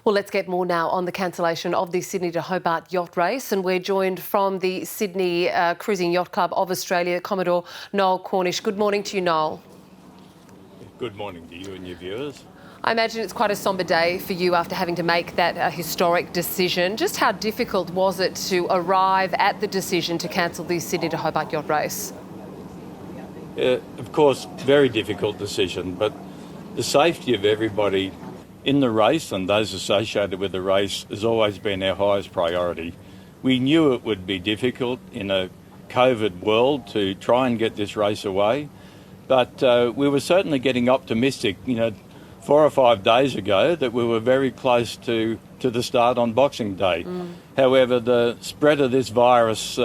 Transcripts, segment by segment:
Well, let's get more now on the cancellation of the Sydney to Hobart yacht race, and we're joined from the Sydney Cruising Yacht Club of Australia, Commodore Noel Cornish. Good morning to you, Noel. Good morning to you and your viewers. I imagine it's quite a sombre day for you after having to make that historic decision. Just how difficult was it to arrive at the decision to cancel the Sydney to Hobart yacht race? Of course, very difficult decision, but the safety of everybody in the race and those associated with the race has always been our highest priority. We knew it would be difficult in a COVID world to try and get this race away, but we were certainly getting optimistic, 4 or 5 days ago, that we were very close to the start on Boxing Day. However, the spread of this virus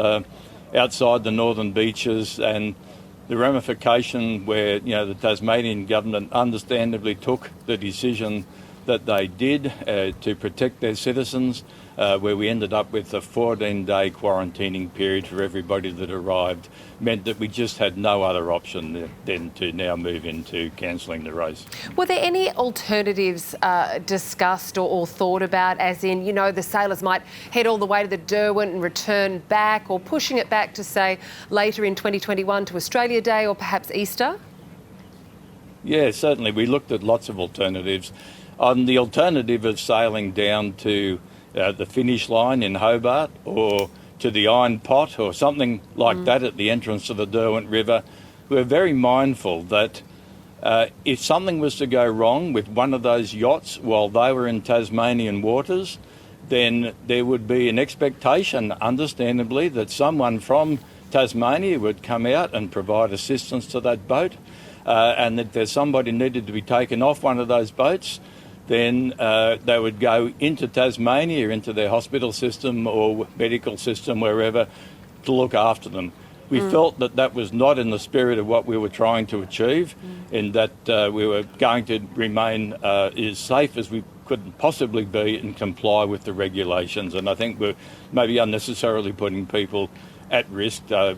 outside the northern beaches and the ramification where, the Tasmanian government understandably took the decision that they did to protect their citizens, where we ended up with a 14-day quarantining period for everybody that arrived, meant that we just had no other option than to now move into cancelling the race. Were there any alternatives discussed or thought about, as in, the sailors might head all the way to the Derwent and return back, or pushing it back to, say, later in 2021 to Australia Day or perhaps Easter? Yeah, certainly. We looked at lots of alternatives. On the alternative of sailing down to the finish line in Hobart or to the Iron Pot or something like that at the entrance to the Derwent River, we're very mindful that if something was to go wrong with one of those yachts while they were in Tasmanian waters, then there would be an expectation, understandably, that someone from Tasmania would come out and provide assistance to that boat, and that if somebody needed to be taken off one of those boats, then they would go into Tasmania, into their hospital system or medical system, wherever, to look after them. We felt that that was not in the spirit of what we were trying to achieve, in that we were going to remain as safe as we could possibly be and comply with the regulations. And I think we're maybe unnecessarily putting people at risk that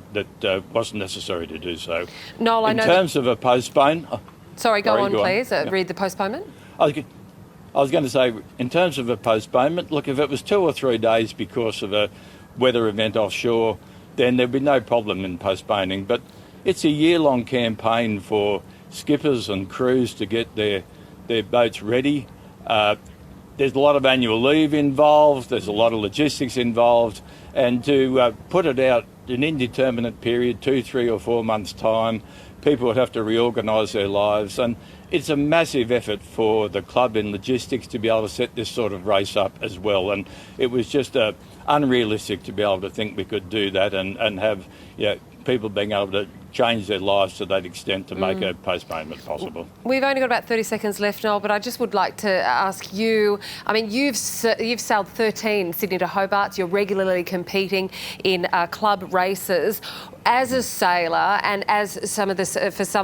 wasn't necessary to do so. Noel, in terms of a postpone... Sorry, go on, please. Read the postponement. I was going to say, in terms of a postponement, look, if it was 2 or 3 days because of a weather event offshore, then there'd be no problem in postponing. But it's a year-long campaign for skippers and crews to get their boats ready. There's a lot of annual leave involved, there's a lot of logistics involved, and to put it out an indeterminate period, 2, 3 or 4 months' time, people would have to reorganise their lives, and it's a massive effort for the club in logistics to be able to set this sort of race up as well. And it was just unrealistic to be able to think we could do that and have people being able to change their lives to that extent to make a postponement possible. We've only got about 30 seconds left, Noel, but I just would like to ask you, you've sailed 13 Sydney to Hobart, you're regularly competing in club races. As a sailor and as for some of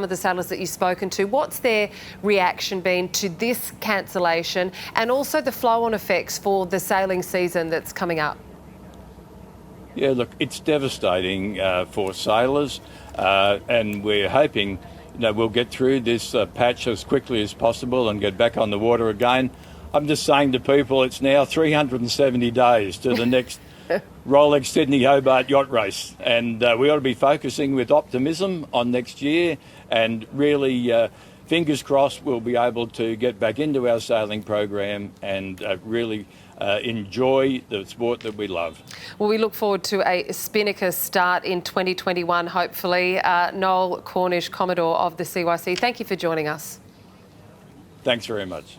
the sailors that you've spoken to, what's their reaction been to this cancellation and also the flow-on effects for the sailing season that's coming up? Yeah, look, it's devastating for sailors, and we're hoping we'll get through this patch as quickly as possible and get back on the water again. I'm just saying to people, it's now 370 days to the next Rolex Sydney Hobart yacht race, and we ought to be focusing with optimism on next year, and really fingers crossed we'll be able to get back into our sailing program and really enjoy the sport that we love. Well, we look forward to a spinnaker start in 2021, hopefully. Noel Cornish, Commodore of the CYC, thank you for joining us. Thanks very much.